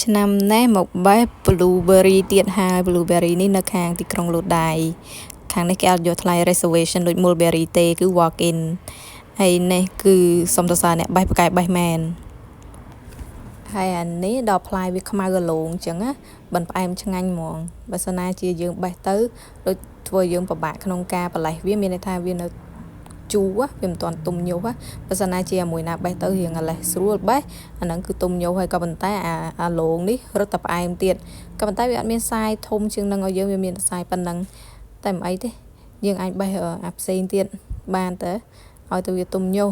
ឆ្នាំនេះមកបេះ blueberry ទៀតហើយ blueberry នេះនៅខាងទីក្រុងលូដៃខាងនេះគេអត់យកថ្លៃ reservation ដូច mulberry ទេគឺ walk in ហើយនេះគឺសុំសរសើរអ្នកបេះប្រកែបបេះមែនហើយអានេះដល់ផ្លែវាខ្មៅកលោងអញ្ចឹងណាបិណ្ឌផ្អែមឆ្ងាញ់ហ្មងបើសិនណាជាយើងបេះទៅដូចធ្វើយើងពិបាកក្នុងការបលេះវាមានន័យថាវានៅជូរវាមិនទាន់ទុំញុះបើសិនណាជាមួយណាបេះទៅរៀងអាលេះស្រួលបេះអាហ្នឹងគឺទុំញុះហើយក៏ប៉ុន្តែអាលងនេះរឹតតែផ្អែមទៀតក៏ប៉ុន្តែវាអត់មានសាយធំជាងនឹងឲ្យយើងវាមានសាយប៉ុណ្ណឹងតែមិនអីទេយើងអាចបេះអាផ្សេងទៀតបានទៅឲ្យទៅវាទុំញុះ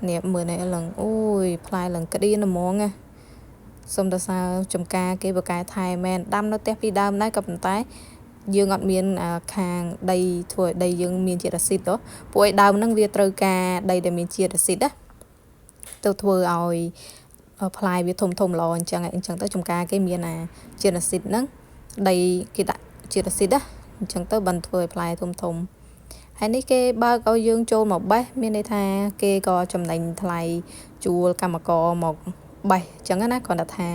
នេះមើលនេះឡើងអូយផ្លែឡើងក្តៀនហ្មងណាសុំតសើចំការគេបកែថែមែនដាំនៅផ្ទះពីដើមដែរក៏ប៉ុន្តែយើងអត់មានខាងដីធ្វើឲ្យដីយើងមានជាតិអាស៊ីតទៅពួកឯដើមហ្នឹងវាត្រូវការដីដែលមានជាតិអាស៊ីតណាទៅធ្វើឲ្យផ្លែវាធំល្អអញ្ចឹងទៅចំការគេមានជាតិអាស៊ីតហ្នឹងដីគេដាក់ជាតិអាស៊ីតណាអញ្ចឹងទៅបានធ្វើឲ្យផ្លែធំហើយនេះគេបើកឲ្យយើងចូលមកបេះមានន័យថាគេក៏ចំណេញថ្លៃជួលកម្មករមកបេះអញ្ចឹងណាគាត់ថា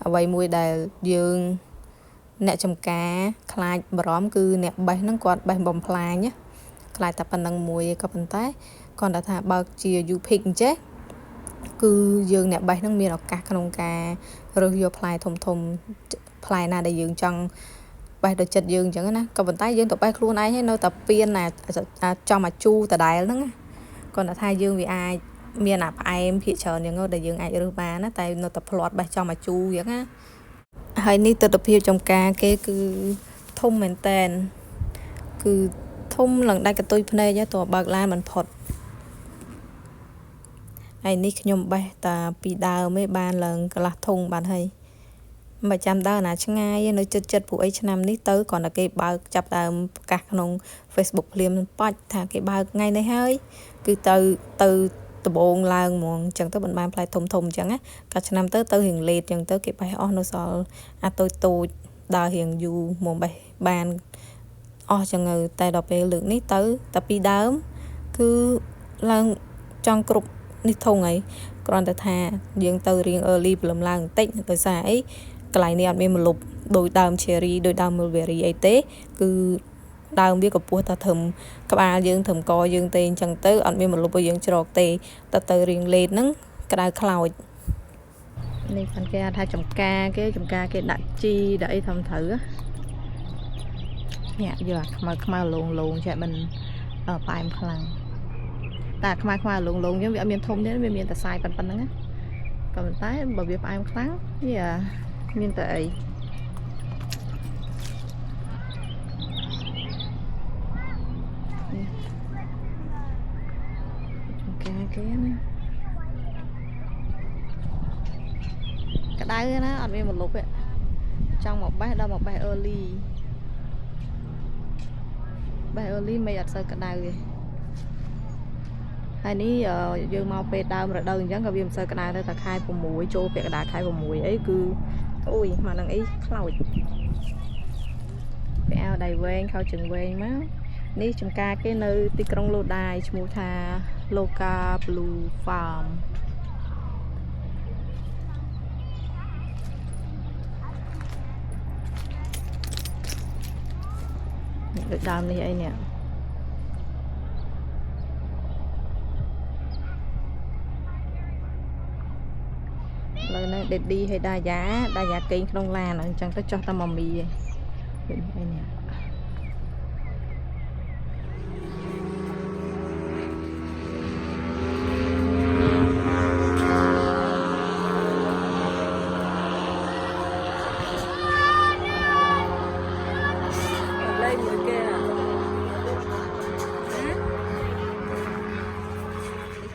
អ្វីមួយដែលយើងអ្នកចំការខ្លាចបារម្ភគឺអ្នកបេះហ្នឹងគាត់បេះបំផ្លាញណាខ្លាចតែប៉ុណ្្នឹងមួយក៏ប៉ុន្តែគាត់ថាបើកជា U-Pick អញ្ចេះគឺយើងអ្នកបេះហ្នឹងមានឱកាសក្នុងការរើសយកផ្លែធំផ្លែណាដែលយើងចង់បេះដល់ចិត្តយើងអញ្ចឹងណាក៏ប៉ុន្តែយើងទៅបេះខ្លួនឯងហើយនៅតែពៀនចំជូរដដែលហ្នឹងគាត់ថាយើងវាអាចមានផ្អែមភាគច្រើនយ៉ាងដែលយើងអាចរើសបានណាតែនៅតែផ្លាត់បេះចំជូរអញ្ចឹងណាហើយនេះទស្សនវិជ្ជាចំការគេគឺធំមែនតែនគឺធំឡើងដាច់កតុយភ្នែកទៅបើកឡានមិនផុតហើយនេះខ្ញុំបេះតាពីដើមឯងបានឡើងកន្លះធុងបានហើយមិនចាំដើរណាឆ្ងាយនៅចិត្តពួកអីឆ្នាំនេះទៅគ្រាន់តែគេបើកចាប់ដើមប្រកាសក្នុង Facebook ភ្លាមបាច់ថាគេបើកថ្ងៃនេះហើយគឺទៅដំបងឡើងហ្មងអញ្ចឹងទៅបានផ្លែធំអញ្ចឹងណាកាលឆ្នាំទៅរៀងលេតអញ្ចឹងទៅគេបេះអស់នៅសល់អាតូចដើររៀងយូរមកបេះបានអស់ចឹងតែដល់ពេលលើកនេះទៅតែពីដើមគឺឡើងចង់គ្រប់នេះធុងហើយគ្រាន់តែថាយើងទៅរៀង early ព្រលឹមឡើងបន្តិចដោយសារអីកន្លែងនេះអត់មានម្លប់ដោយដើម cherry ដោយដើម mulberry អីទេគឺដើមវាក៏ពោះតែធំក្បាលយើងធំកយើងទេអញ្ចឹងទៅអត់មានម្លប់ឲ្យយើងច្រកទេទៅរៀងលេតហ្នឹងក្តៅខ្លោចនេះខាងគេថាចំការគេដាក់ជីដាក់អីធំត្រូវនេះយកខ្មៅលងចេះមិនផ្អែមខ្លាំងតែខ្មៅលងអញ្ចឹងវាអត់មានធំទេវាមានតែសាយប៉ុណ្្នឹងណាក៏ប៉ុន្តែបើវាផ្អែមខ្លាំងវាមានតែអីគេណាក្តៅណាអត់មានម្លប់ទេចង់មកបេះដល់មកបេះ early មិនអត់សូវក្តៅទេហើយនេះយើងមកពេលដើមរដូវអញ្ចឹងក៏វាមិនសូវក្តៅទេតែខែ6ចូលពាក់កណ្ដាលខែ6អីគឺអូយមកនឹងអីខ្លោចពាក់អាវដៃវែងខោជើងវែងមកនេះចំការគេនៅទីក្រុងលូដៃឈ្មោះថា Loka Blue Farm ដូចដើមនេះអីនេះឥឡូវនេះ Daddy ហើយដាយ៉ាគេងក្នុងឡានអញ្ចឹងទៅចុះតែម៉ាមីឯងនេះ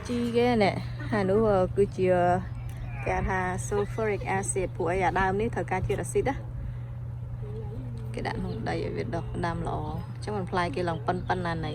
ជីគេនេះហើយនោះគឺជាគេថា sulfuric acid ពួកអីអាដើមនេះត្រូវការជាតិអាស៊ីតណាគេដាក់ក្នុងដីឲ្យវាដុះដាំល្អអញ្ចឹងមិនផ្លែគេឡើងប៉ិនណានៃ